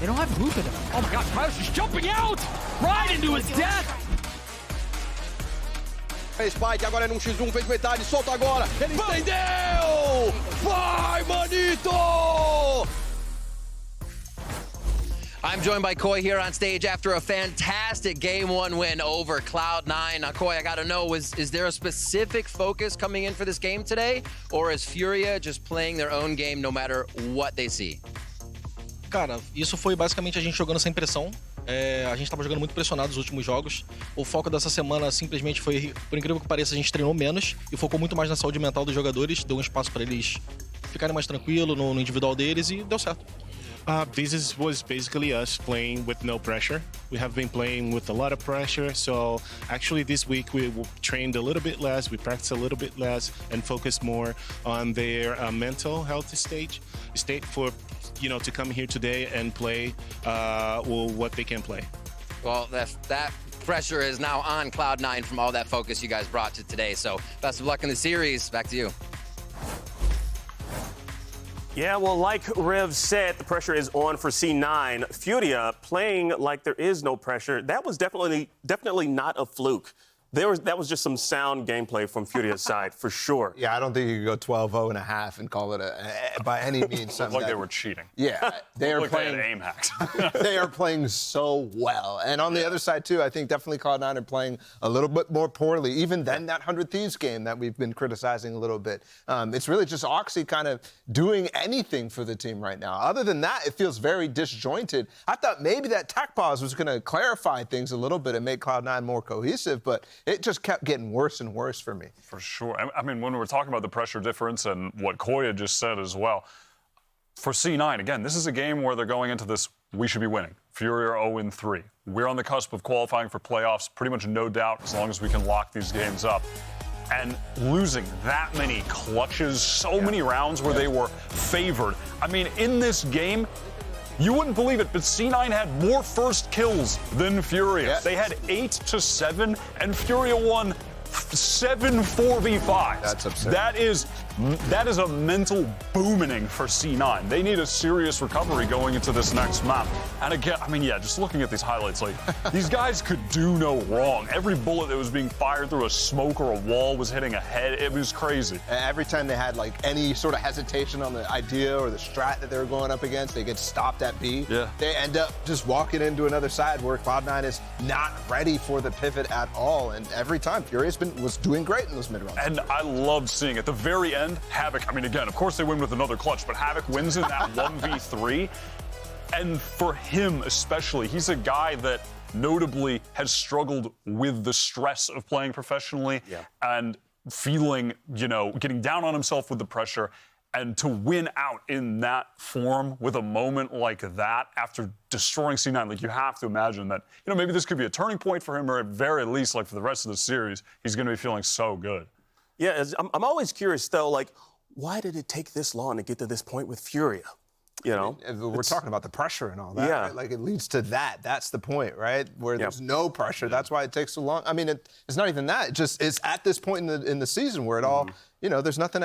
They don't have Hook in them. Oh my God, Kraus is jumping out! Right into his death! Spike agora é num X1, fez metade, solta agora, ele estendeu! Vai, Manito! I'm joined by Koi here on stage after a fantastic Game 1 win over Cloud9. Now, Koi, I gotta know, is there a specific focus coming in for this game today? Or is FURIA just playing their own game no matter what they see? Cara, isso foi basicamente a gente jogando sem pressão. A gente estava jogando muito pressionado nos últimos jogos. O foco dessa semana simplesmente foi, por incrível que pareça, a gente treinou menos e focou muito mais na saúde mental dos jogadores, deu um espaço para eles ficarem mais tranquilos no individual deles e deu certo. This was basically us playing with no pressure. We have been playing with a lot of pressure, so actually this week we trained a little bit less, we practiced a little bit less, and focused more on their mental health state for, you know, to come here today and play what they can play. Well, that pressure is now on Cloud9 from all that focus you guys brought to today. So best of luck in the series. Back to you. Yeah, well, like Rev said, the pressure is on for C9. FURIA playing like there is no pressure. That was definitely not a fluke. That was just some sound gameplay from FURIA's side, for sure. Yeah, I don't think you could go 12-0 and a half and call it by any means something like they were cheating. Yeah, they are like playing. They had aim hacks. They are playing so well, and on the other side too, I think definitely Cloud9 are playing a little bit more poorly, even than that 100 Thieves game that we've been criticizing a little bit. It's really just Oxy kind of doing anything for the team right now. Other than that, it feels very disjointed. I thought maybe that tech pause was going to clarify things a little bit and make Cloud9 more cohesive, but it just kept getting worse and worse for me. For sure. I mean, when we're talking about the pressure difference and what Koya just said as well, for C9, again, this is a game where they're going into this, we should be winning. FURIA are 0-3. We're on the cusp of qualifying for playoffs, pretty much no doubt, as long as we can lock these games up. And losing that many clutches, so many rounds where they were favored. I mean, in this game, you wouldn't believe it, but C9 had more first kills than FURIA. Yeah. They had 8 to 7, and FURIA won 7 4v5s. That's absurd. That is a mental booming for C9. They need a serious recovery going into this next map. And again, I mean, yeah, just looking at these highlights, like, these guys could do no wrong. Every bullet that was being fired through a smoke or a wall was hitting a head. It was crazy. Every time they had like any sort of hesitation on the idea or the strat that they were going up against, they get stopped at B. Yeah. They end up just walking into another side where Cloud9 is not ready for the pivot at all. And every time, FURIA was doing great in those mid rounds. And I loved seeing at the very end, Havoc, I mean, again, of course they win with another clutch, but Havoc wins in that 1v3. And for him especially, he's a guy that notably has struggled with the stress of playing professionally and feeling, you know, getting down on himself with the pressure. And to win out in that form with a moment like that after destroying C9, like, you have to imagine that, you know, maybe this could be a turning point for him, or at very least, like, for the rest of the series, he's going to be feeling so good. Yeah, I'm always curious, though, like, why did it take this long to get to this point with FURIA? You know, we're talking about the pressure and all that. Yeah. Right? Like, it leads to that. That's the point, right? Where there's no pressure. That's why it takes so long. I mean, it's not even that. It's at this point in the season where it all, you know, there's nothing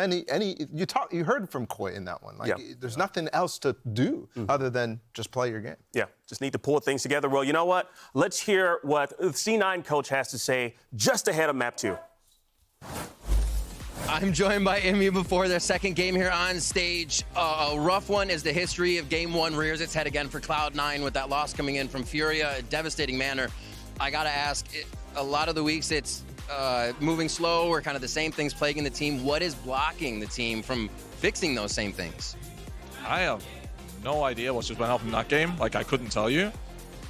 you heard from Koi in that one. Like, there's nothing else to do other than just play your game. Yeah, just need to pull things together. Well, you know what? Let's hear what the C9 coach has to say just ahead of map 2. I'm joined by Imi before their second game here on stage. A rough one as the history of Game 1 rears its head again for Cloud9 with that loss coming in from FURIA, a devastating manner. I gotta ask, a lot of the weeks it's moving slow or kind of the same things plaguing the team. What is blocking the team from fixing those same things? I have no idea what's just went up in that game. Like, I couldn't tell you.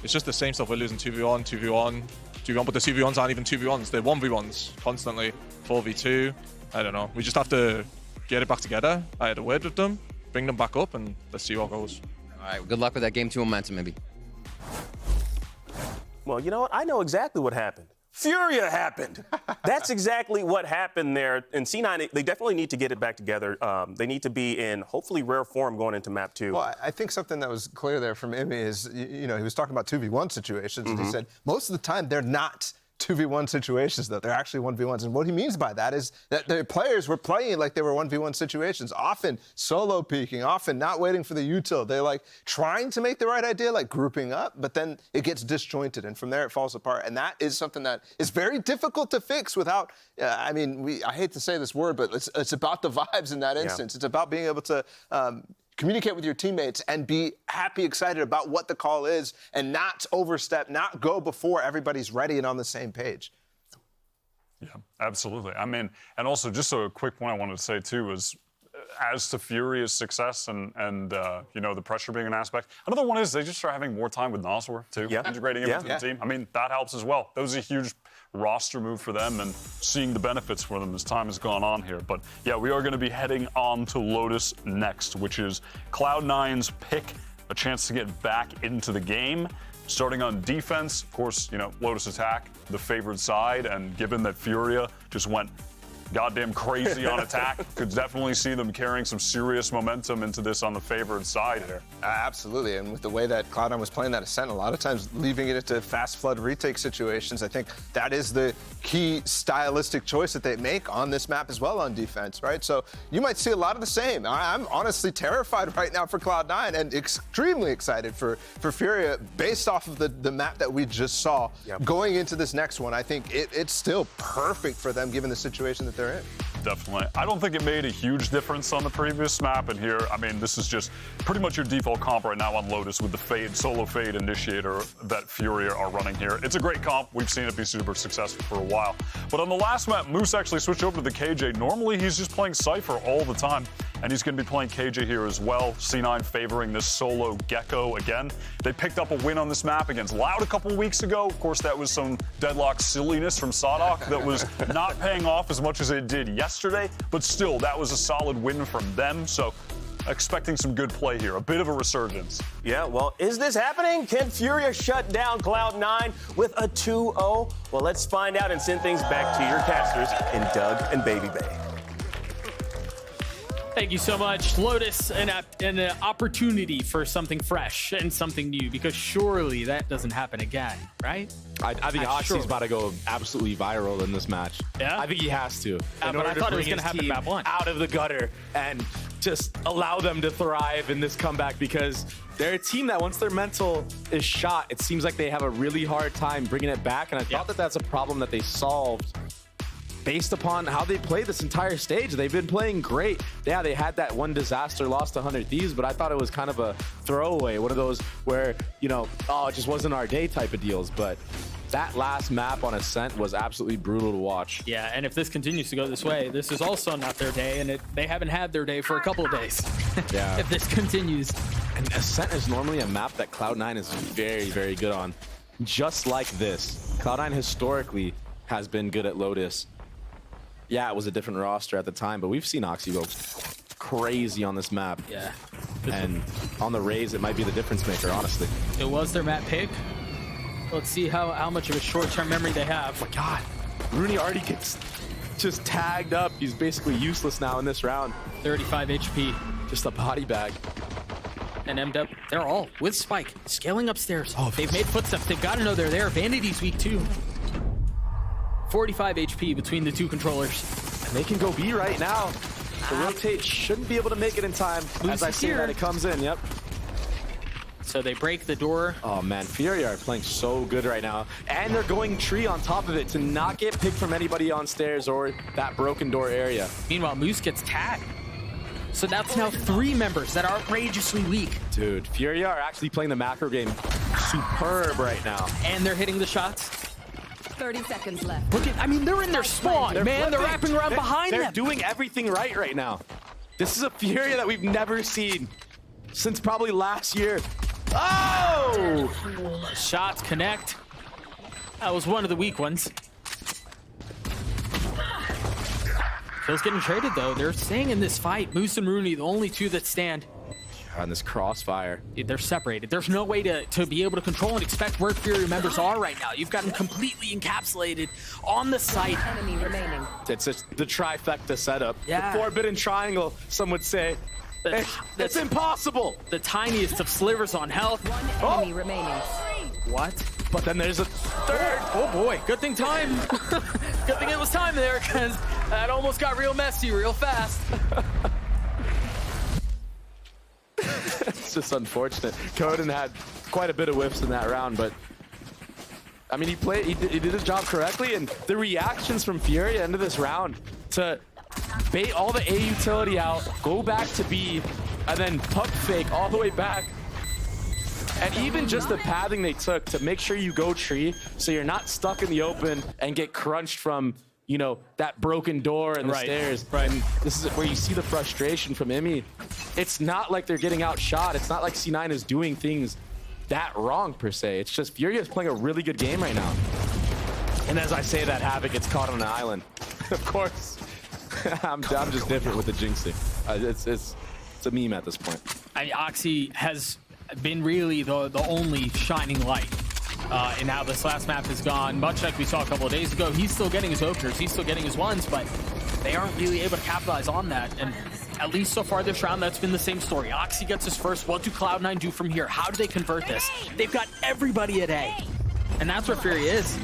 It's just the same stuff. We're losing 2v1, 2v1, 2v1, but the 2v1s aren't even 2v1s. They're 1v1s constantly, 4v2. I don't know. We just have to get it back together. I had a word with them, bring them back up, and let's see what goes. All right, good luck with that Game 2 momentum, maybe. Well, you know what? I know exactly what happened. FURIA happened. That's exactly what happened there. And C9, they definitely need to get it back together. They need to be in, hopefully, rare form going into map 2. Well, I think something that was clear there from Imi is, you know, he was talking about 2v1 situations, and he said most of the time they're not 2v1 situations, though. They're actually 1v1s. And what he means by that is that the players were playing like they were 1v1 situations, often solo peeking, often not waiting for the util. They're like trying to make the right idea, like grouping up, but then it gets disjointed, and from there it falls apart. And that is something that is very difficult to fix without, I mean, I hate to say this word, but it's about the vibes in that instance. It's about being able to communicate with your teammates and be happy, excited about what the call is and not overstep, not go before everybody's ready and on the same page. Yeah, absolutely. I mean, and also just a quick point I wanted to say too is, as to FURIA's success and you know, the pressure being an aspect, another one is they just start having more time with Noswar too, integrating him into the team. I mean, that helps as well. That was a huge roster move for them and seeing the benefits for them as time has gone on here. But yeah, we are going to be heading on to Lotus next, which is Cloud9's pick, a chance to get back into the game. Starting on defense, of course, you know, Lotus attack, the favored side, and given that FURIA just went goddamn crazy on attack, could definitely see them carrying some serious momentum into this on the favored side here. Absolutely, and with the way that Cloud9 was playing that Ascent, a lot of times leaving it into fast flood retake situations, I think that is the key stylistic choice that they make on this map as well on defense, right? So you might see a lot of the same. I'm honestly terrified right now for Cloud9 and extremely excited for FURIA based off of the map that we just saw. Going into this next one, I think it's still perfect for them given the situation that they're in. Definitely. I don't think it made a huge difference on the previous map, and here, I mean, this is just pretty much your default comp right now on Lotus with the fade, solo fade initiator that FURIA are running here. It's a great comp. We've seen it be super successful for a while. But on the last map, Moose actually switched over to the KJ. Normally, he's just playing Cypher all the time, and he's going to be playing KJ here as well. C9 favoring this solo Gecko again. They picked up a win on this map against Loud a couple weeks ago. Of course, that was some deadlock silliness from Sadok that was not paying off as much as it did yesterday, but still, that was a solid win from them. So expecting some good play here, a bit of a resurgence. Yeah, well, is this happening? Can FURIA shut down Cloud9 with a 2-0? Well, let's find out and send things back to your casters in Doug and Baby Bay. Thank you so much, Lotus, an opportunity for something fresh and something new, because surely that doesn't happen again, right? I think Oxy's about to go absolutely viral in this match. Yeah? I think he has to. But I thought it was going to happen map one. Out of the gutter and just allow them to thrive in this comeback, because they're a team that once their mental is shot, it seems like they have a really hard time bringing it back. And I thought that that's a problem that they solved based upon how they played this entire stage. They've been playing great. Yeah, they had that one disaster loss to 100 Thieves, but I thought it was kind of a throwaway, one of those where, you know, oh, it just wasn't our day type of deals. But that last map on Ascent was absolutely brutal to watch. Yeah, and if this continues to go this way, this is also not their day, and they haven't had their day for a couple of days. Yeah. If this continues. And Ascent is normally a map that Cloud9 is very, very good on. Just like this. Cloud9 historically has been good at Lotus. Yeah, it was a different roster at the time, but we've seen Oxy go crazy on this map. Yeah. And on the Rays, it might be the difference maker, honestly. It was their map pick. Let's see how much of a short-term memory they have. Oh my God. Rooney already gets just tagged up. He's basically useless now in this round. 35 HP. Just a body bag. And MW, they're all with Spike, scaling upstairs. Oh, they've made footsteps. They've got to know they're there. Vanity's weak too. 45 HP between the two controllers. And they can go B right now. The rotate shouldn't be able to make it in time. As I see that it comes in, yep. So they break the door. Oh man, FURIA are playing so good right now. And they're going tree on top of it to not get picked from anybody on stairs or that broken door area. Meanwhile, Moose gets tagged. So that's now 3 members that are outrageously weak. Dude, FURIA are actually playing the macro game superb right now. And they're hitting the shots. 30 seconds left. Look at, I mean, they're in their spawn, man. They're wrapping around behind them. They're doing everything right now. This is a FURIA that we've never seen since probably last year. Oh! Shots connect. That was one of the weak ones. Kills getting traded, though. They're staying in this fight. Moose and Rooney, the only 2 that stand. On this crossfire. They're separated. There's no way to be able to control and expect where FURIA members are right now. You've got them completely encapsulated on the site. Enemy remaining. It's the trifecta setup. Yeah. The forbidden triangle, some would say. It's impossible. The tiniest of slivers on health. One enemy remaining. What? But then there's a third. Oh boy, good thing time. Good thing it was time there, because that almost got real messy real fast. It's just unfortunate. Coden had quite a bit of whiffs in that round, but I mean, he did his job correctly, and the reactions from FURIA into this round to bait all the A utility out, go back to B, and then pump fake all the way back. And even just the pathing they took to make sure you go tree so you're not stuck in the open and get crunched from, you know, that broken door and the stairs. Right. And this is where you see the frustration from Emmy. It's not like they're getting outshot. It's not like C9 is doing things that wrong per se. It's just FURIA is playing a really good game right now. And as I say that, Havoc gets caught on an island. Of course, I'm just different with the jinxing. It's a meme at this point. I mean, Oxy has been really the only shining light in how this last map has gone. Much like we saw a couple of days ago, he's still getting his openers, he's still getting his ones, but they aren't really able to capitalize on that. And at least so far this round, that's been the same story. Oxy gets his first. What do Cloud9 do from here? How do they convert this? They've got everybody at A. And that's where FURIA is.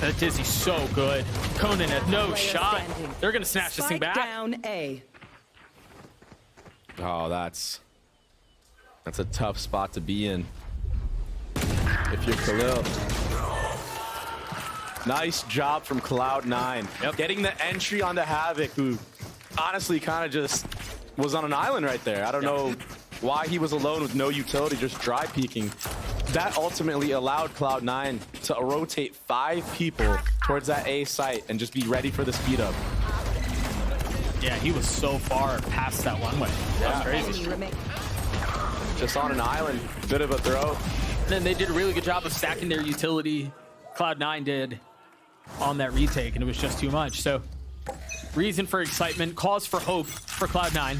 That Dizzy's so good. Conan had no shot. They're going to snatch this thing back. Down A. Oh, that's a tough spot to be in if you're Khalil. Nice job from Cloud9. Yep. Getting the entry onto Havoc, who honestly kind of just was on an island right there. I don't know why he was alone with no utility, just dry peeking. That ultimately allowed Cloud9 to rotate 5 people towards that A site and just be ready for the speed up. Yeah, he was so far past that one way. That's crazy. Just on an island, bit of a throw. And then they did a really good job of stacking their utility. Cloud9 did on that retake, and it was just too much. So, reason for excitement, cause for hope for Cloud9.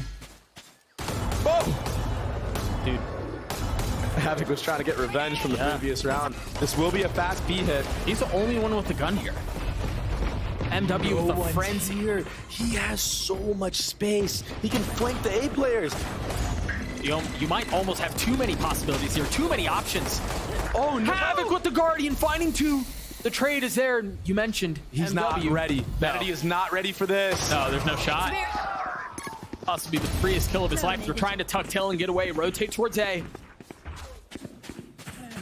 Whoa! Dude. Havoc was trying to get revenge from the previous round. This will be a fast B hit. He's the only one with the gun here. MW with a frenzy here. He has so much space. He can flank the A players. You might almost have too many possibilities here, too many options. Oh no! Havoc with the Guardian, finding 2. The trade is there, and you mentioned he's MW. not ready. No. Vanity is not ready for this. No, there's no shot. Possibly the freest kill of his life. They're trying to tuck tail and get away, rotate towards A.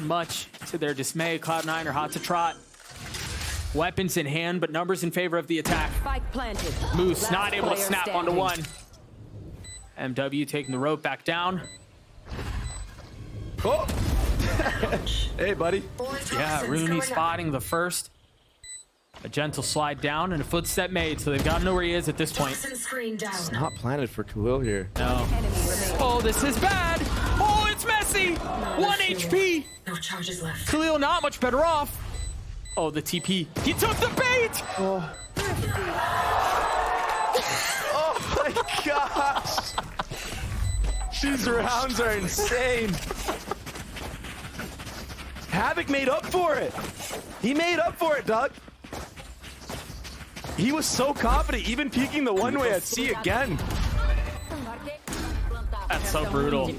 Much to their dismay, Cloud9 are hot to trot. Weapons in hand, but numbers in favor of the attack. Spike planted. Moose Last not able to player snap standing. onto 1. MW taking the rope back down. Oh. Hey, buddy. Yeah, Rooney spotting the first. A gentle slide down and a footstep made, so they've got to know where he is at this point. It's not planted for Khalil here. No. Oh, this is bad. Oh, it's messy. 1 HP. No charges left. Khalil not much better off. Oh, the TP. He took the bait. Oh. Oh my gosh. These rounds are insane. Havoc made up for it. He made up for it, Doug. He was so confident, even peeking the one way at C again. That's so brutal.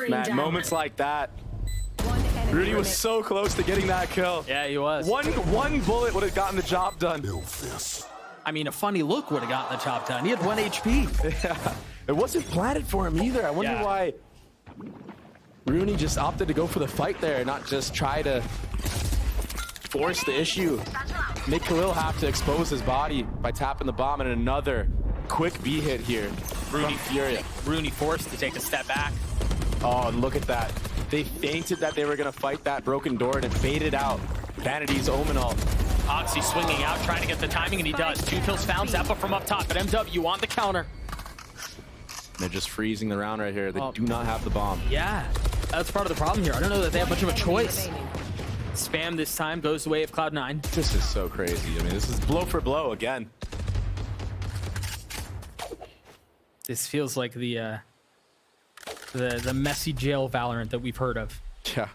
Man, moments like that. Rudy was so close to getting that kill. Yeah, he was. One bullet would have gotten the job done. I mean, a funny look would have gotten the job done. He had 1 HP. Yeah. It wasn't planted for him either. I wonder why Rooney just opted to go for the fight there, not just try to force the issue. Make Khalil have to expose his body by tapping the bomb, and another quick B hit here from FURIA. Rooney forced to take a step back. Oh, and look at that. They feinted that they were going to fight that broken door, and it baited out Vanity's Omenal. Oxy swinging out, trying to get the timing, and he does. 2 kills found. Zappa from up top, but MW on the counter. They're just freezing the round right here. They do not have the bomb. Yeah, that's part of the problem here. I don't know that they have much of a choice. Spam this time goes the way of Cloud9. This is so crazy. I mean, this is blow for blow again. This feels like the messy jail Valorant that we've heard of. Yeah.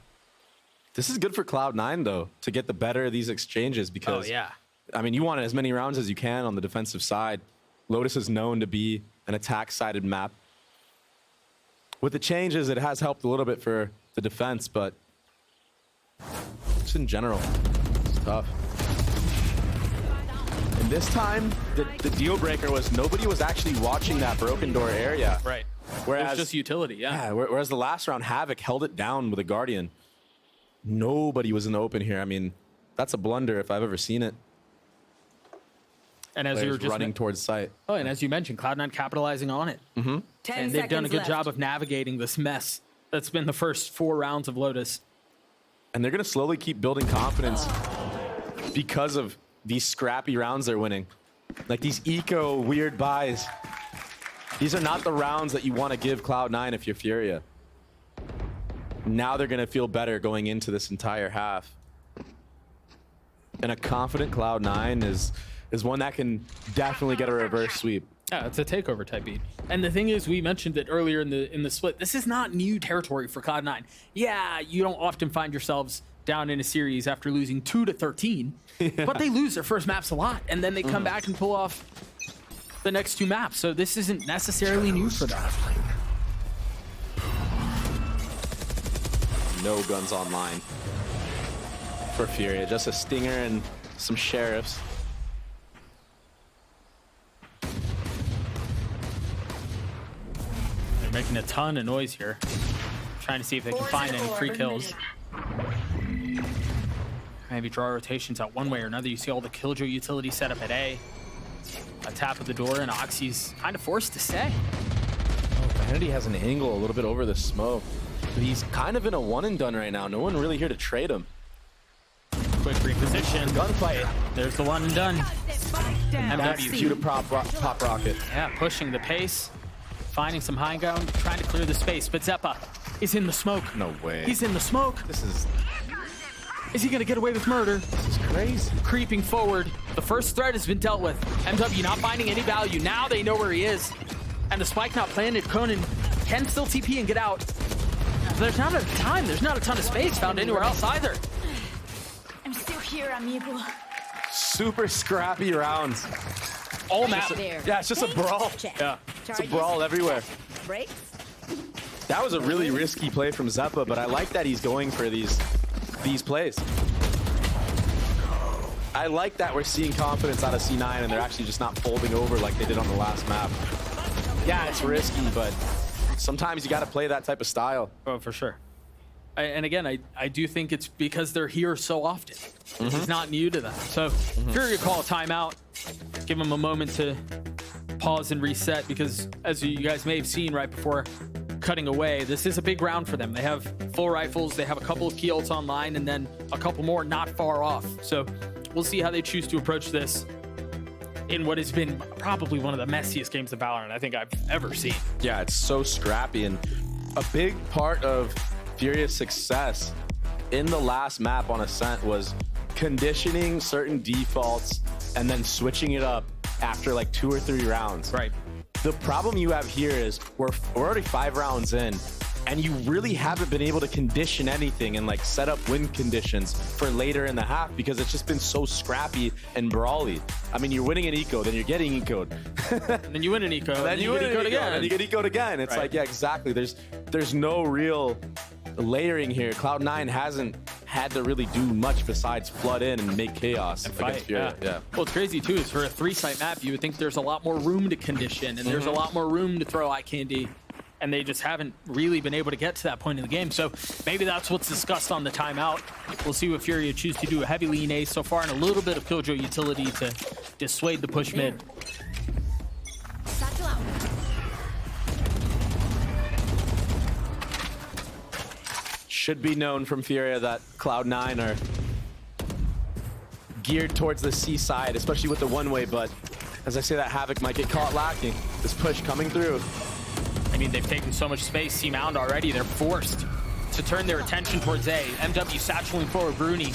This is good for Cloud9, though, to get the better of these exchanges because, I mean, you want as many rounds as you can on the defensive side. Lotus is known to be an attack-sided map. with the changes, it has helped a little bit for the defense, but just in general, it's tough. And this time, the deal breaker was nobody was actually watching that broken door area. Right. Whereas It's just utility, yeah. Whereas the last round, Havoc held it down with a Guardian. Nobody was in the open here. I mean, that's a blunder if I've ever seen it. And as you were just running towards site. Oh, and as you mentioned, Cloud9 capitalizing on it. Mm-hmm. And they've done a good job of navigating this mess that's been the first 4 rounds of Lotus. And they're going to slowly keep building confidence because of these scrappy rounds they're winning. Like these eco weird buys. These are not the rounds that you want to give Cloud9 if you're FURIA. Now they're going to feel better going into this entire half. And a confident Cloud9 is one that can definitely get a reverse sweep. Yeah, it's a takeover type beat. And the thing is, we mentioned it earlier in the split. This is not new territory for Cloud9. Yeah, you don't often find yourselves down in a series after losing 2 to 13, but they lose their first maps a lot, and then they come back and pull off the next 2 maps. So this isn't necessarily new for them. No guns online for FURIA, just a stinger and some sheriffs. They're making a ton of noise here, trying to see if they can find any free kills. Maybe draw rotations out one way or another. You see all the Killjoy utility set up at A. A tap at the door, and Oxy's kind of forced to stay. Oh, Vanity has an angle a little bit over the smoke. But he's kind of in a one and done right now. No one really here to trade him. Quick reposition. Gunfight. There's the one and done. MW cue to pop rocket. Yeah, pushing the pace. Finding some high ground, trying to clear the space. But Zeppa is in the smoke. No way. He's in the smoke. This is... Is he going to get away with murder? This is crazy. Creeping forward. The first threat has been dealt with. MW not finding any value. Now they know where he is. And the spike not planted. Conan can still TP and get out. There's not enough time. There's not a ton of space found anywhere else either. I'm still here, amigo. Super scrappy rounds. All map. Yeah, it's just a brawl. Yeah. It's a brawl everywhere. Breaks. That was a really risky play from Zeppa, but I like that he's going for these plays. I like that we're seeing confidence out of C9 and they're actually just not folding over like they did on the last map. Yeah, it's risky, but sometimes you got to play that type of style. Oh, for sure. And again, I do think it's because they're here so often. This is not new to them. So FURIA call a timeout. Give them a moment to pause and reset because as you guys may have seen right before cutting away, this is a big round for them. They have full rifles, they have a couple of key ults online, and then a couple more not far off. So we'll see how they choose to approach this in what has been probably one of the messiest games of Valorant I think I've ever seen. Yeah, it's so scrappy, and a big part of FURIA's success in the last map on Ascent was conditioning certain defaults and then switching it up after like 2 or 3 rounds. Right. The problem you have here is we're already 5 rounds in, and you really haven't been able to condition anything and like set up win conditions for later in the half because it's just been so scrappy and brawly. I mean, you're winning an eco, then you're getting ecoed. And then you win an eco, and then you win an eco again. And you get ecoed again. It's Right. like, yeah, exactly. There's no real layering here. Cloud9 hasn't had to really do much besides flood in and make chaos against FURIA. Yeah. Well, what's crazy too is for a 3-site map, you would think there's a lot more room to condition and there's a lot more room to throw eye candy. And they just haven't really been able to get to that point in the game. So maybe that's what's discussed on the timeout. We'll see what FURIA choose to do. A heavy lean ace so far and a little bit of Killjoy utility to dissuade the push mid. Satchel out. Should be known from FURIA that Cloud9 are geared towards the C side, especially with the one-way, but as I say, that Havoc might get caught lacking. This push coming through. I mean, they've taken so much space, C-Mound already. They're forced to turn their attention towards A. MW satcheling forward, Bruni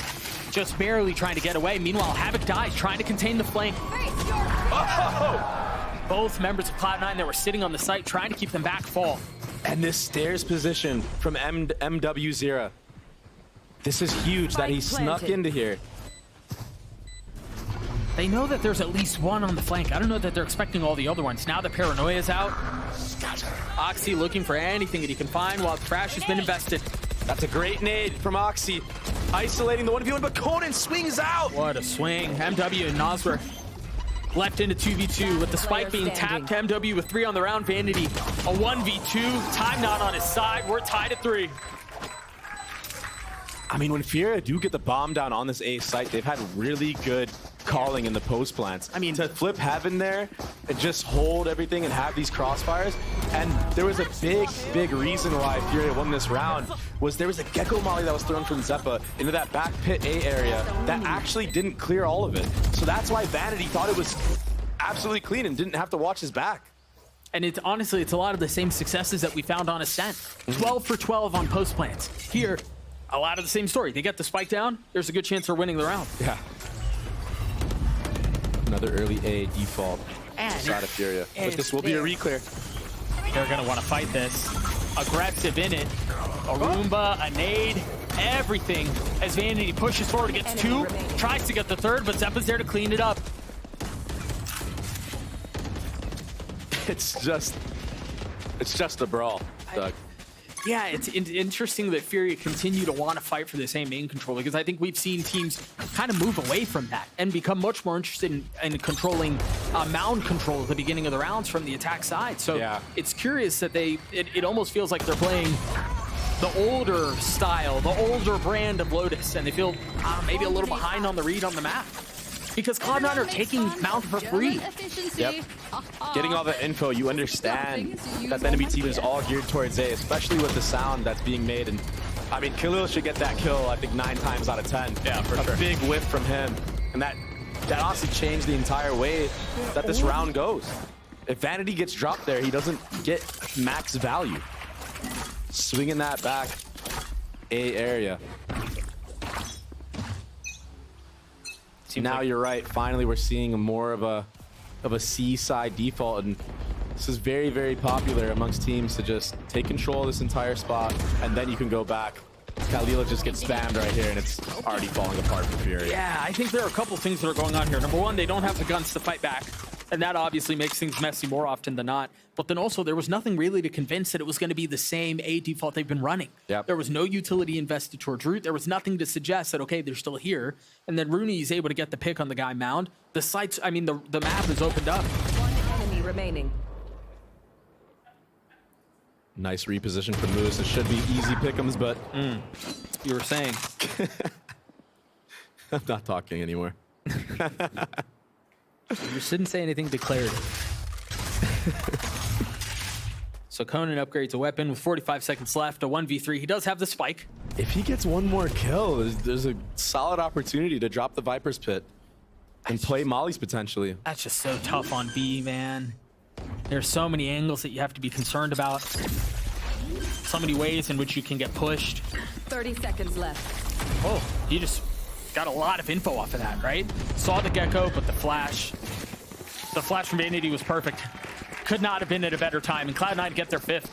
just barely trying to get away. Meanwhile, Havoc dies, trying to contain the flank. Oh! Both members of Cloud9 that were sitting on the site trying to keep them back fall. And this stairs position from MW0. This is huge that he snuck into here. they know that there's at least one on the flank. I don't know that they're expecting all the other ones. Now the paranoia's out. Oxy looking for anything that he can find while Thrash has been invested. That's a great nade from Oxy. Isolating the 1v1, but Conan swings out. What a swing. MW and Nosworth left into 2v2 with the spike being tapped. MW with 3 on the round. Vanity, a 1v2. Time not on his side. We're tied at 3. I mean, when FURIA do get the bomb down on this A site, they've had really good calling in the post plants. I mean, to flip heaven there and just hold everything and have these crossfires. And there was a big reason why FURIA won this round was there was a gecko molly that was thrown from Zeppa into that back pit A area that actually didn't clear all of it. So that's why Vanity thought it was absolutely clean and didn't have to watch his back. And it's honestly, it's a lot of the same successes that we found on Ascent. 12 for 12 on post plants. Here, a lot of the same story. They get the spike down, there's a good chance they're winning the round. Yeah. Another early A default shot of FURIA. But this will be a reclear. They're gonna want to fight this. Aggressive in it. A Roomba, a nade, everything. As Vanity pushes forward, gets 2, tries to get the 3rd, but Zeppa's there to clean it up. It's just a brawl, Doug. Yeah, it's interesting that FURIA continue to want to fight for the same main control, because I think we've seen teams kind of move away from that and become much more interested in controlling mound control at the beginning of the rounds from the attack side. So yeah, it's curious that it almost feels like they're playing the older style, the older brand of Lotus, and they feel maybe a little behind on the read on the map. Because Cloud9 are taking Mount for free. Yep. Getting all the info, you understand that the enemy team is all geared towards A, especially with the sound that's being made. And I mean, Khalil should get that kill, I think, 9 times out of 10. Yeah, for sure. A big whiff from him. And that honestly changed the entire way that this round goes. If Vanity gets dropped there, he doesn't get max value. Swinging that back A area. Now you're right. Finally, we're seeing more of a C side default, and this is very popular amongst teams to just take control of this entire spot, and then you can go back. Kalila just gets spammed right here, and it's already falling apart for FURIA. Yeah, I think there are a couple things that are going on here. Number one, they don't have the guns to fight back, and that obviously makes things messy more often than not. But then also, there was nothing really to convince that it was going to be the same A default they've been running. Yep. There was no utility invested towards root. There was nothing to suggest that, okay, they're still here. And then Rooney is able to get the pick on the guy Mound. The sites, I mean, the map is opened up. One enemy remaining. Nice reposition for Moose. It should be easy pick'ems, but you were saying. I'm not talking anymore. You shouldn't say anything declarative. So Conan upgrades a weapon with 45 seconds left, a 1v3. He does have the spike. If he gets one more kill, there's a solid opportunity to drop the Viper's Pit and play Molly's potentially. That's just so tough on B, man. There's so many angles that you have to be concerned about. So many ways in which you can get pushed. 30 seconds left. Oh, he just got a lot of info off of that, right? Saw the gecko, but the flash from Vanity was perfect. Could not have been at a better time, and Cloud9 get their 5th.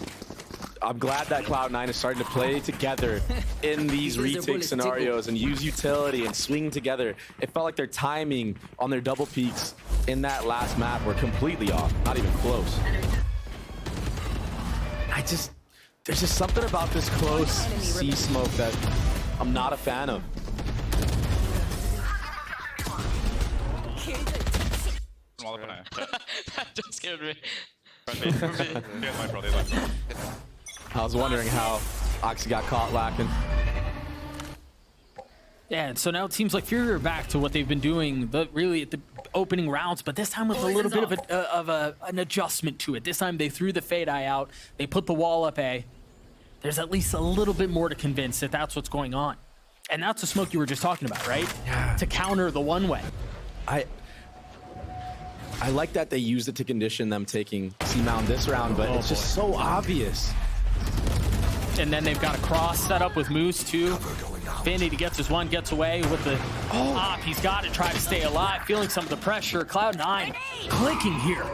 I'm glad that Cloud9 is starting to play together in these retake scenarios and use utility and swing together. It felt like their timing on their double peaks in that last map were completely off, not even close. There's just something about this close C smoke that I'm not a fan of. That just scared me. I was wondering how Oxy got caught lacking. Yeah, and so now it seems like FURIA are back to what they've been doing really at the opening rounds, but this time with a little bit of an adjustment to it. This time they threw the Fade Eye out. They put the wall up A. There's at least a little bit more to convince that that's what's going on. And that's the smoke you were just talking about, right? Yeah. To counter the one-way. I like that they used it to condition them taking C-Mound this round, but it's just so obvious. And then they've got a cross set up with Moose, too. Vanity gets his one, gets away with the op. He's got to try to stay alive, feeling some of the pressure. Cloud9 clicking here.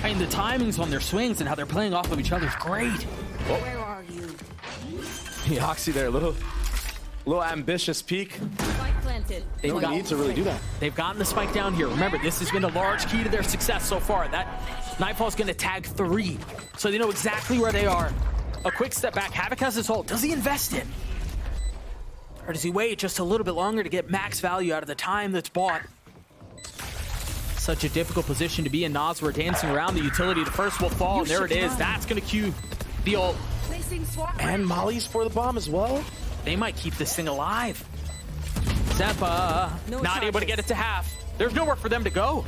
I mean, the timings on their swings and how they're playing off of each other is great. Where are you? Oxy there, a little ambitious peek. Spike planted. planted. They've No need to really do that. They've gotten the spike down here. Remember, this has been a large key to their success so far. That Nightfall's going to tag 3, so they know exactly where they are. A quick step back. Havoc has his ult. Does he invest it? Or does he wait just a little bit longer to get max value out of the time that's bought? Such a difficult position to be in. Nas, we're dancing around. The utility, the first will fall, and there it is. That's going to cue the ult. And Molly's for the bomb as well. They might keep this thing alive. Zeppa, not able to get it to half. There's nowhere for them to go.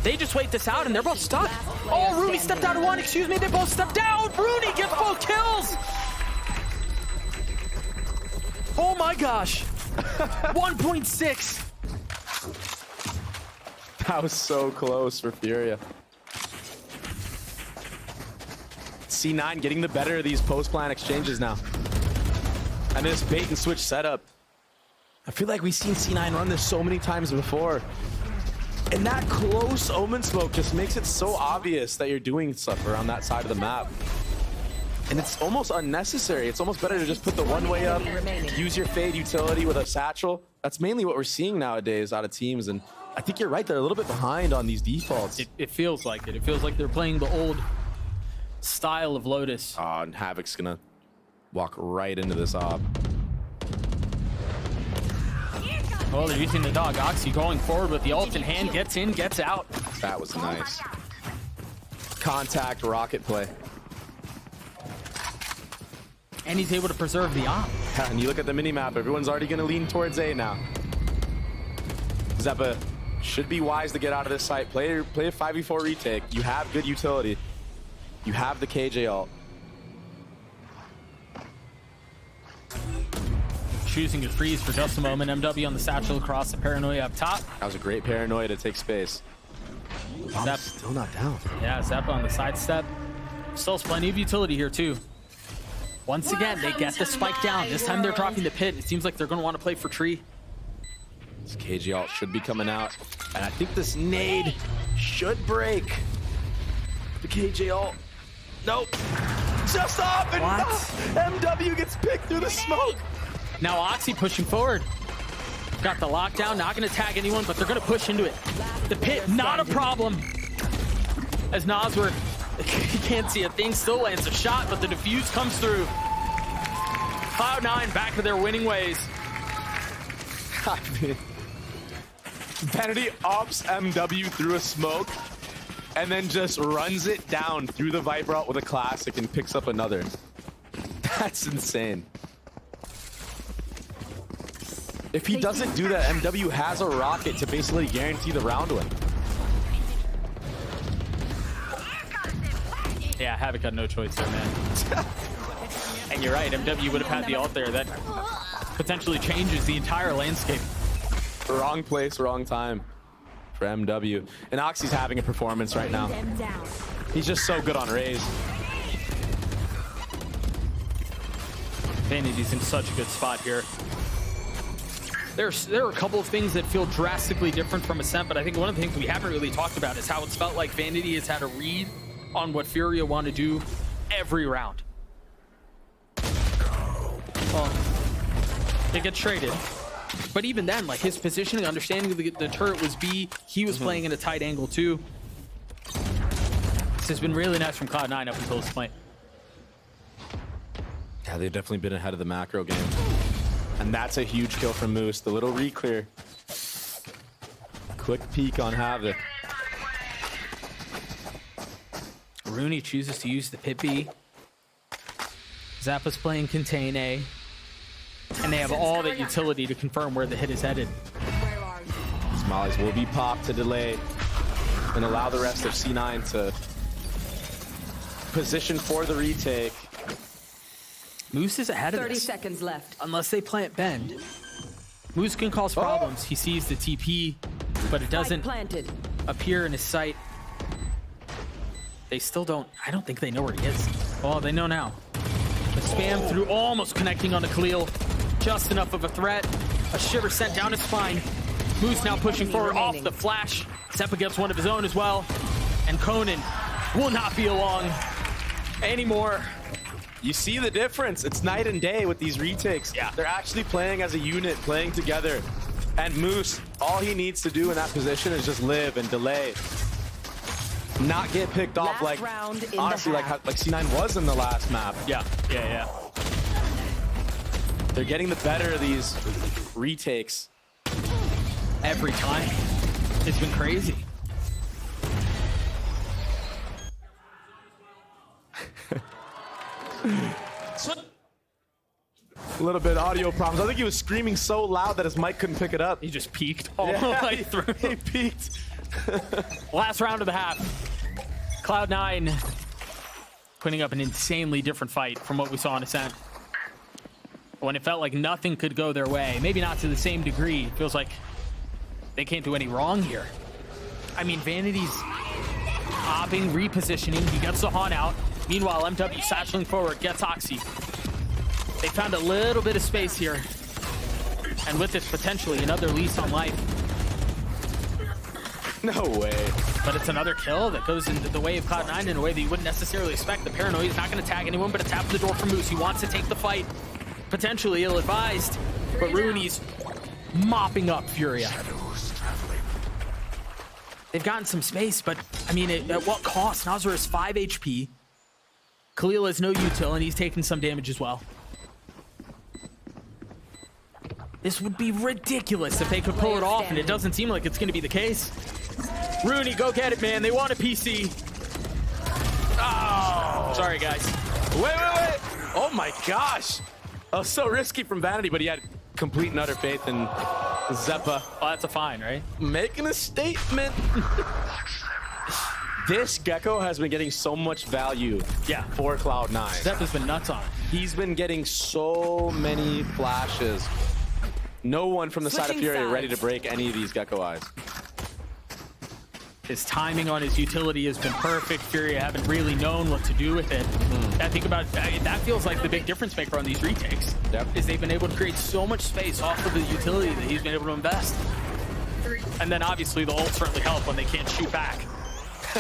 They just wait this out, and they're both stuck. Oh, Rooney stepped out of one. Excuse me, they both stepped down. Rooney gets both kills. Oh my gosh. 1.6. That was so close for FURIA. C9 getting the better of these post-plan exchanges now. And this bait and switch setup. I feel like we've seen C9 run this so many times before. And that close Omen smoke just makes it so obvious that you're doing stuff around that side of the map. And it's almost unnecessary. It's almost better to just put the one way up, use your fade utility with a satchel. That's mainly what we're seeing nowadays out of teams. And I think you're right, they're a little bit behind on these defaults. It feels like it. It feels like they're playing the old style of Lotus. Oh, and Havoc's gonna walk right into this op. Oh, they're using the dog. Oxy going forward with the ult in hand, gets in, gets out. That was nice. Contact rocket play. And he's able to preserve the op. Yeah, and you look at the minimap, everyone's already gonna lean towards A now. Zeppa should be wise to get out of this site. Play a 5v4 retake. You have good utility. You have the KJ ult. Choosing to freeze for just a moment. MW on the satchel across the paranoia up top. That was a great paranoia to take space. Bomb's still not down. Yeah, Zeppa on the sidestep. Still plenty of utility here too. Once again, they get the spike down. This time they're dropping the pit. It seems like they're going to want to play for tree. This KJ ult should be coming out. And I think this nade should break. The KJ ult. Nope. Just off and MW gets picked through the smoke. Now Oxy pushing forward. Got the lockdown, not going to tag anyone, but they're going to push into it. The pit, not a problem. As Nosworth, he can't see a thing, still lands a shot, but the defuse comes through. Cloud9 back to their winning ways. I mean, Vanity ops MW through a smoke and then just runs it down through the Viper ult with a classic and picks up another. That's insane. If he doesn't do that, MW has a rocket to basically guarantee the round win. Yeah, Havoc had no choice there, man. And you're right, MW would have had the ult there. That potentially changes the entire landscape. Wrong place, wrong time for MW. And Oxy's having a performance right now. He's just so good on Raze. Vanity's in such a good spot here. There are a couple of things that feel drastically different from Ascent, but I think one of the things we haven't really talked about is how it's felt like Vanity has had a read on what FURIA want to do every round. Well, it gets traded. But even then, like his positioning, understanding the turret was B, he was playing in a tight angle too. This has been really nice from Cloud9 up until this point. Yeah, they've definitely been ahead of the macro game. And that's a huge kill from Moose. The little re-clear. Quick peek on Havoc. Rooney chooses to use the pit B. Zappa's playing contain A. And they have all that utility to confirm where the hit is headed. Mollies will be popped to delay and allow the rest of C9 to position for the retake. Moose is ahead of 30 this. seconds left. Unless they plant bend. Moose can cause problems. He sees the TP, but it doesn't appear in his sight. They still don't, I don't think they know where he is. Oh, they know now. The spam through, almost connecting on the Khalil. Just enough of a threat. A shiver sent down his spine. Moose now pushing forward off the flash. Zeppa gets one of his own as well. And Conan will not be along anymore. You see the difference. It's night and day with these retakes. Yeah. They're actually playing as a unit, playing together. And Moose, all he needs to do in that position is just live and delay. Not get picked off like, honestly, like C9 was in the last map. Yeah. They're getting the better of these retakes. Every time. It's been crazy. A little bit of audio problems. I think he was screaming so loud that his mic couldn't pick it up. He just peaked all the way through. He peaked. Last round of the half. Cloud9 putting up an insanely different fight from what we saw in Ascent. When it felt like nothing could go their way, maybe not to the same degree, it feels like they can't do any wrong here. I mean, Vanity's hopping, repositioning. He gets the Haunt out. Meanwhile, MW satcheling forward, gets Oxy. They found a little bit of space here. And with this, potentially another lease on life. No way. But it's another kill that goes into the way of Cloud9 in a way that you wouldn't necessarily expect. The Paranoia is not going to tag anyone, but a tap the door for Moose. He wants to take the fight. Potentially ill-advised, but Rooney's mopping up Furia. They've gotten some space, but I mean, at what cost? Nazar is 5 HP. Khalil has no util, and he's taking some damage as well. This would be ridiculous if they could pull it off, and it doesn't seem like it's going to be the case. Rooney, go get it, man. They want a PC. Oh, sorry, guys. Wait. Oh my gosh. Oh, so risky from Vanity, but he had complete and utter faith in Zeppa. Oh, that's a fine, right? Making a statement. This Gecko has been getting so much value for Cloud9. Zeppa's been nuts on it. He's been getting so many flashes. No one from the side of Furia ready to break any of these Gecko eyes. His timing on his utility has been perfect. Furia haven't really known what to do with it. I think about that feels like the big difference maker on these retakes. Is they've been able to create so much space off of the utility that he's been able to invest. And then obviously the ults certainly help when they can't shoot back.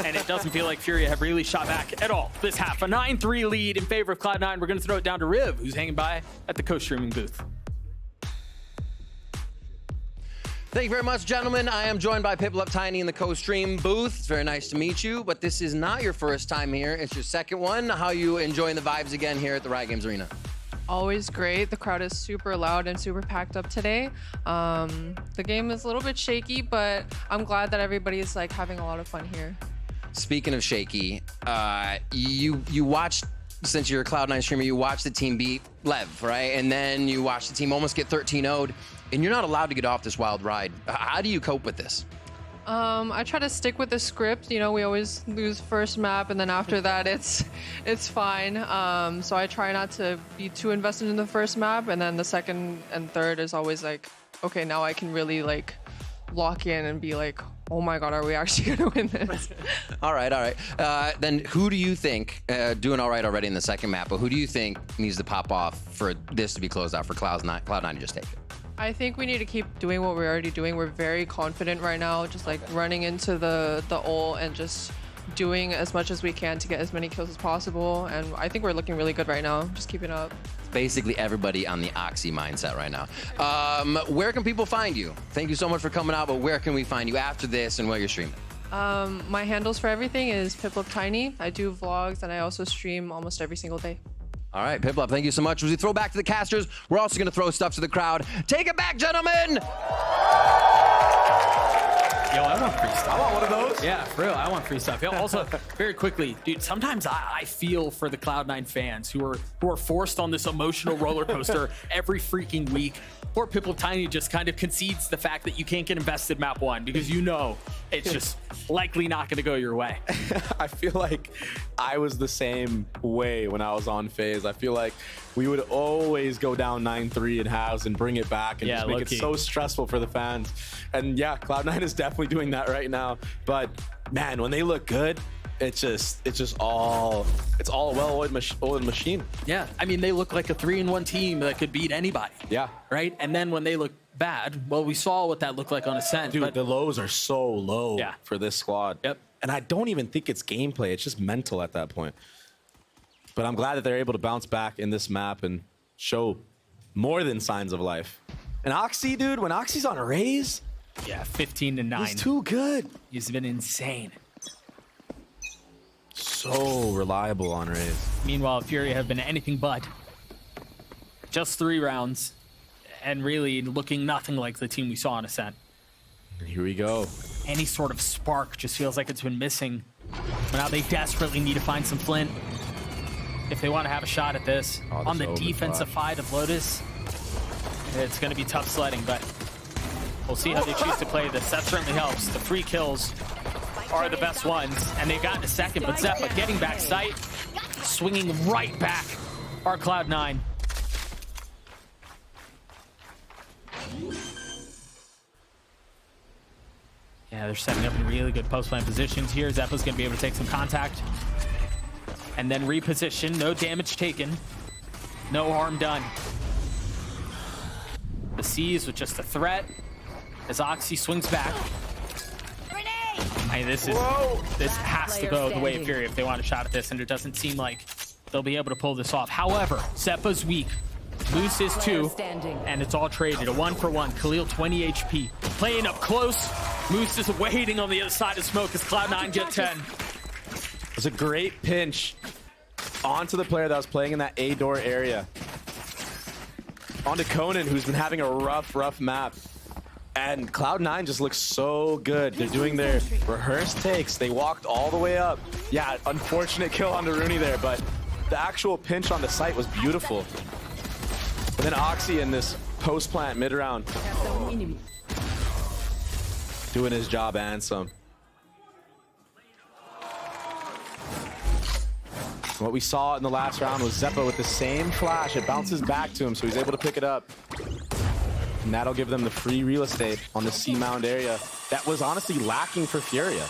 And it doesn't feel like Furia have really shot back at all this half. A 9-3 lead in favor of Cloud9. We're going to throw it down to Riv, who's hanging by at the co-streaming booth. Thank you very much, gentlemen. I am joined by Tiny in the co-stream booth. It's very nice to meet you, but this is not your first time here. It's your second one. How are you enjoying the vibes again here at the Riot Games Arena? Always great. The crowd is super loud and super packed up today. The game is a little bit shaky, but I'm glad that everybody is like having a lot of fun here. Speaking of shaky, you watched, since you're a Cloud9 streamer, you watched the team beat Lev, right? And then you watched the team almost get 13-0'd. And you're not allowed to get off this wild ride. How do you cope with this? I try to stick with the script. You know, we always lose first map, and then after that, it's fine. So I try not to be too invested in the first map, and then the second and third is always like, okay, now I can really like lock in and be like, oh my God, are we actually gonna win this? All right. Then who do you think, doing all right already in the second map, but who do you think needs to pop off for this to be closed out for Cloud9 to just take it? I think we need to keep doing what we're already doing. We're very confident right now, just like running into the ult and just doing as much as we can to get as many kills as possible. And I think we're looking really good right now. Just keep it up. Basically everybody on the Oxy mindset right now. Where can people find you? Thank you so much for coming out, but where can we find you after this and what you're streaming? My handles for everything is Tiny. I do vlogs and I also stream almost every single day. All right, Piplop, thank you so much. As we throw back to the casters, we're also going to throw stuff to the crowd. Take it back, gentlemen! Yo, I want free stuff. I want one of those. Yeah, for real, I want free stuff. Yo, also, very quickly, dude, sometimes I feel for the Cloud9 fans who are forced on this emotional roller coaster every freaking week. Poor Tiny just kind of concedes the fact that you can't get invested map 1 because you know it's just likely not going to go your way. I feel like I was the same way when I was on FaZe. I feel like we would always go down 9-3 in halves and bring it back and just make it so stressful for the fans. And yeah, Cloud9 is definitely doing that right now. But man, when they look good, it's all a well-oiled machine. Yeah, I mean, they look like a 3-in-1 team that could beat anybody. Yeah. Right? And then when they look bad, well, we saw what that looked like on Ascent. Dude, but the lows are so low for this squad. Yep. And I don't even think it's gameplay. It's just mental at that point. But I'm glad that they're able to bounce back in this map and show more than signs of life. And Oxy, dude, when Oxy's on a raise, Yeah, 15-9. he's too good. He's been insane. So reliable on raise. Meanwhile, Furia have been anything but. Just 3 rounds, and really looking nothing like the team we saw on Ascent. Here we go. Any sort of spark just feels like it's been missing. But now they desperately need to find some flint if they want to have a shot at this. On the defensive side of Lotus, it's going to be tough sledding, but we'll see how they choose to play this. That certainly helps. The free kills are the best ones, and they've gotten a second, but Zeppa getting back sight, swinging right back our Cloud9. Yeah, they're setting up in really good post-plant positions here. Zeppa's going to be able to take some contact and then reposition. No damage taken. No harm done. The C's with just a threat as Oxy swings back. I mean, this has to go the way of Furia if they want a shot at this, and it doesn't seem like they'll be able to pull this off. However, Zeppa's weak. Moose is 2, and it's all traded. A 1-for-1. Khalil 20 HP. Playing up close. Moose is waiting on the other side of smoke as Cloud9 get 10. It was a great pinch onto the player that was playing in that A door area. Onto Conan, who's been having a rough map. And Cloud9 just looks so good. They're doing their rehearsed takes. They walked all the way up. Yeah, unfortunate kill onto Rooney there, but the actual pinch on the site was beautiful. And then Oxy in this post-plant mid-round. Doing his job and some. What we saw in the last round was Zeppa with the same flash. It bounces back to him, so he's able to pick it up. And that'll give them the free real estate on the C-mound area that was honestly lacking for Furia.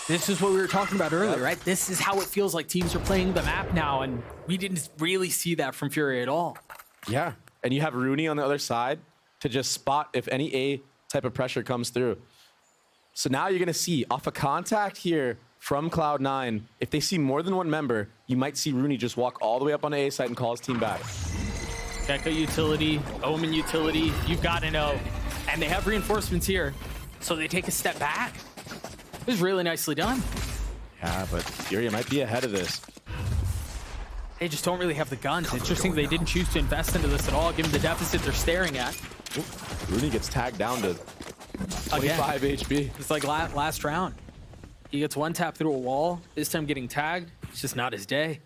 This is what we were talking about earlier, right? This is how it feels like teams are playing the map now, and we didn't really see that from Furia at all. Yeah, and you have Rooney on the other side to just spot if any A type of pressure comes through. So now you're gonna see off a contact here from Cloud9, if they see more than one member, you might see Rooney just walk all the way up on the A site and call his team back. Gecko utility, Omen utility, you've got to know. And they have reinforcements here, so they take a step back. This is really nicely done. Yeah, but Furia might be ahead of this. They just don't really have the guns. It's interesting they didn't choose to invest into this at all, given the deficit they're staring at. Ooh, Rooney gets tagged down to 25 HP. It's like last round. He gets one tap through a wall, this time getting tagged. It's just not his day.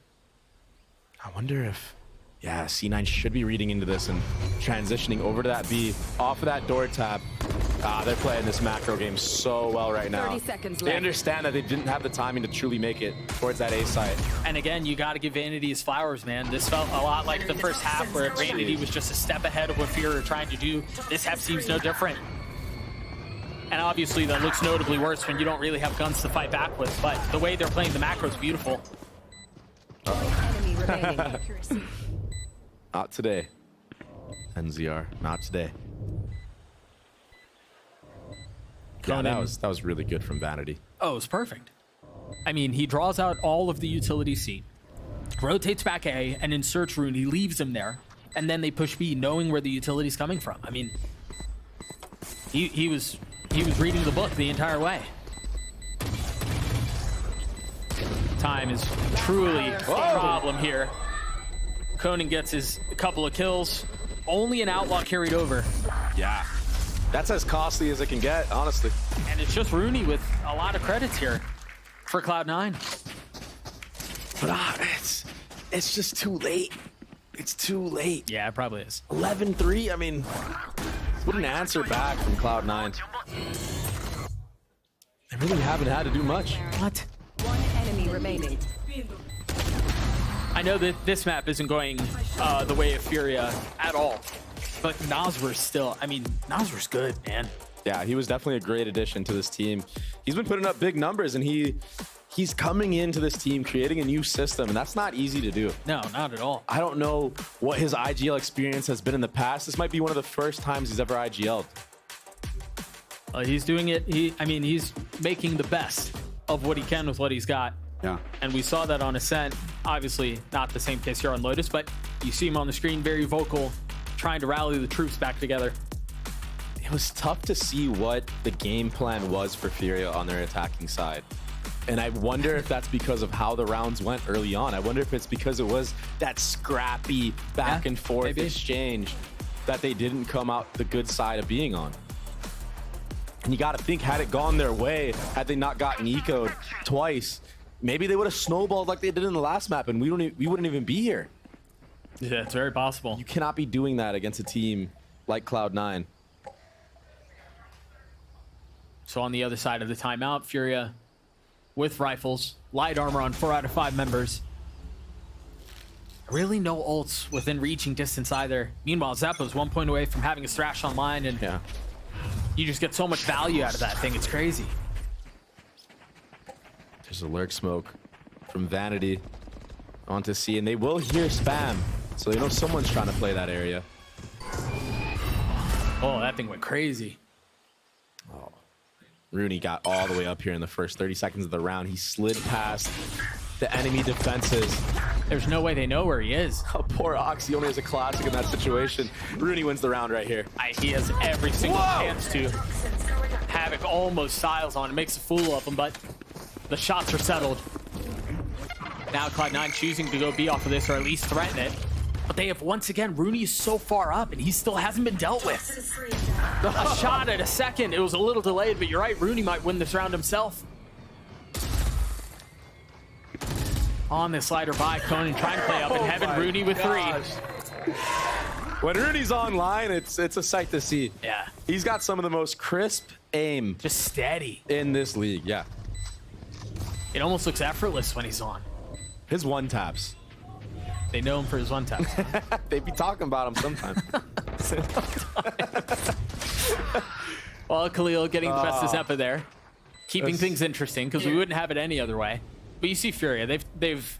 I wonder if, yeah, C9 should be reading into this and transitioning over to that B, off of that door tap. They're playing this macro game so well right now. 30 seconds They left. understand that they didn't have the timing to truly make it towards that A site. And again, you got to give Vanity his flowers, man. This felt a lot like the first half where Vanity was just a step ahead of what Furia were trying to do. This half seems no different. And obviously that looks notably worse when you don't really have guns to fight back with, but the way they're playing the macro is beautiful. Enemy remaining. Not today, NZR, not today. Yeah, that was really good from Vanity. Oh, it was perfect. I mean, he draws out all of the utility C, rotates back A, and inserts Rooney, leaves him there, and then they push B, knowing where the utility's coming from. I mean, he was reading the book the entire way. Time is truly a problem here. Conan gets his couple of kills. Only an outlaw carried over. Yeah, that's as costly as it can get, honestly. And it's just Rooney with a lot of credits here for Cloud9. But it's just too late. It's too late. Yeah, it probably is. 11-3, I mean, wouldn't answer back from Cloud9. They really haven't had to do much. What? One enemy remaining. I know that this map isn't going the way of Furia at all, but Noswer's still, I mean, Noswer's good, man. Yeah, he was definitely a great addition to this team. He's been putting up big numbers, and he's coming into this team, creating a new system, and that's not easy to do. No, not at all. I don't know what his IGL experience has been in the past. This might be one of the first times he's ever IGL'd. He's doing it, he's making the best of what he can with what he's got. Yeah. And we saw that on Ascent. Obviously, not the same case here on Lotus, but you see him on the screen, very vocal, trying to rally the troops back together. was tough to see what the game plan was for FURIA on their attacking side. And I wonder if that's because of how the rounds went early on. I wonder if it's because it was that scrappy back and forth exchange that they didn't come out the good side of being on. And you got to think, had it gone their way, had they not gotten ecoed twice, maybe they would have snowballed like they did in the last map, and we wouldn't even be here. Yeah, it's very possible. You cannot be doing that against a team like Cloud9. So on the other side of the timeout, FURIA with rifles, light armor on 4 out of 5 members. Really no ults within reaching distance either. Meanwhile, Zeppo's 1 point away from having a thrash online, and you just get so much value out of that thing. It's crazy. There's a lurk smoke from Vanity onto C, and they will hear spam, so they know someone's trying to play that area. Oh, that thing went crazy. Oh. Rooney got all the way up here in the first 30 seconds of the round. He slid past the enemy defenses. There's no way they know where he is. Oh, poor Oxy only has a classic in that situation. Rooney wins the round right here. He has every single chance to. Havoc almost styles on him, makes a fool of him, but the shots are settled. Now Cloud9 choosing to go B off of this, or at least threaten it. But they have, once again, Rooney is so far up, and he still hasn't been dealt with. A shot at a second. It was a little delayed, but you're right. Rooney might win this round himself. On the slider by Conan, trying to play up in heaven. Rooney with 3. When Rooney's online, it's a sight to see. Yeah. He's got some of the most crisp aim. Just steady. In this league, yeah. It almost looks effortless when he's on. His one taps. They know him for his one taps. They be talking about him sometimes. Well, Khalil getting the best of Zeppa there. Keeping things interesting, because we wouldn't have it any other way. But you see FURIA, they've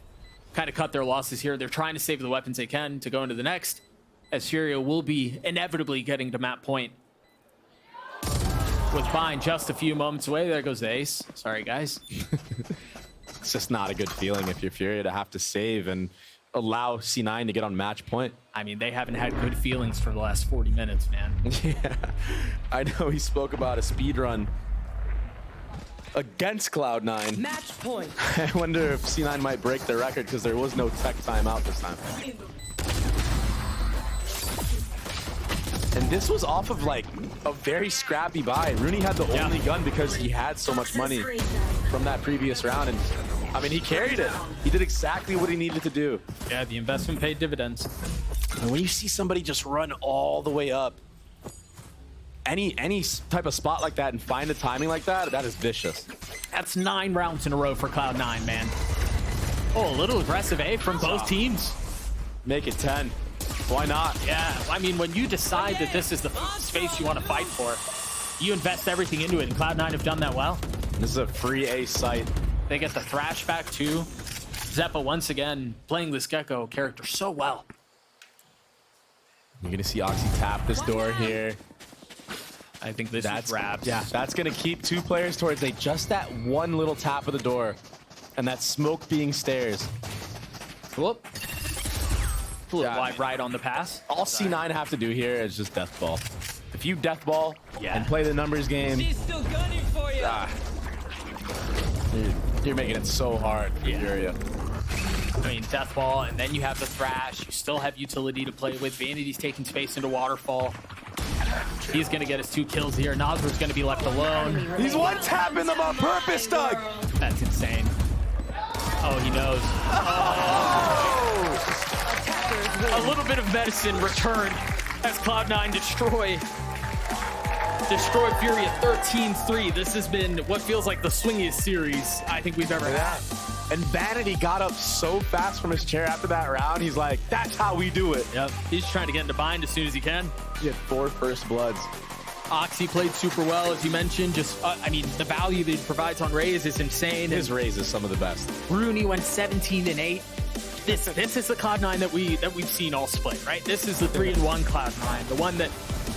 kind of cut their losses here. They're trying to save the weapons they can to go into the next, as FURIA will be inevitably getting to map point. With Bind just a few moments away, there goes the ace. Sorry, guys. It's just not a good feeling if you're FURIA to have to save and allow C9 to get on match point. I mean, they haven't had good feelings for the last 40 minutes, man. Yeah, I know he spoke about a speed run against Cloud9. Match point. I wonder if C9 might break their record because there was no tech timeout this time. And this was off of like a very scrappy buy. Rooney had the only gun because he had so much money from that previous round, and I mean, he carried it. He did exactly what he needed to do. Yeah, the investment paid dividends. And when you see somebody just run all the way up, any type of spot like that and find the timing like that, that is vicious. That's 9 rounds in a row for Cloud9, man. Oh, a little aggressive, from both teams. Make it 10. Why not? Yeah, I mean, when you decide that this is the space you want to fight for, you invest everything into it, and Cloud9 have done that well. This is a free ace site. They get the thrash back too. Zeppa once again playing this Gecko character so well. You're gonna see Oxy tap this door here. I think this is wraps. Yeah, that's gonna keep 2 players towards just that one little tap of the door, and that smoke being stairs. Whoop. A little wide right on the pass. All C9 have to do here is just death ball. If you death ball and play the numbers game, She's still gunning for you. You're making it so hard for FURIA. I mean, death ball, and then you have the thrash. You still have utility to play with. Vanity's taking space into waterfall. He's gonna get his 2 kills here. Nazar's gonna be left alone. He's one tapping them on purpose, Doug. That's insane. Oh, he knows. Oh. A little bit of medicine returned as Cloud9 destroy FURIA 13-3. This has been what feels like the swingiest series I think we've ever had. And Vanity got up so fast from his chair after that round. He's like, that's how we do it. Yep. He's trying to get into bind as soon as he can. He had 4 first bloods. Oxy played super well, as you mentioned. Just, I mean, the value that he provides on Raze is insane. His Raze is some of the best. Rooney went 17-8. This is the Cloud9 that we've seen all split, right? This is the 3-1 Cloud9, the one that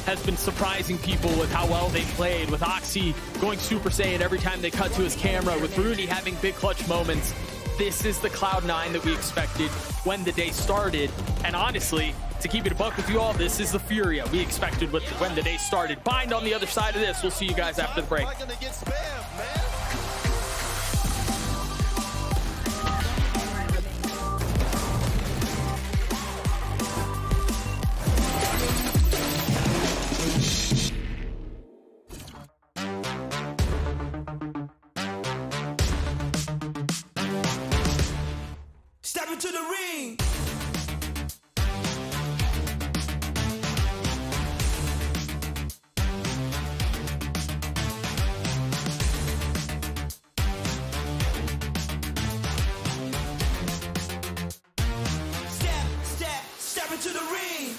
has been surprising people with how well they played, with Oxy going Super Saiyan every time they cut to his camera, with Rooney having big clutch moments. This is the Cloud9 that we expected when the day started, and honestly, To keep it a buck with you all, this is the FURIA we expected when the day started. Bind on the other side of this. We'll see you guys after the break. Step into the ring. Step into the ring.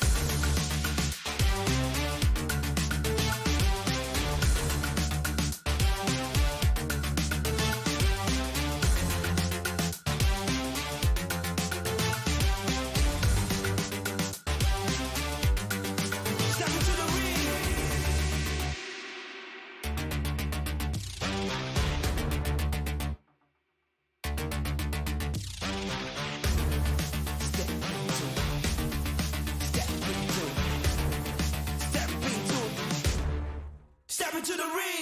Step into the ring.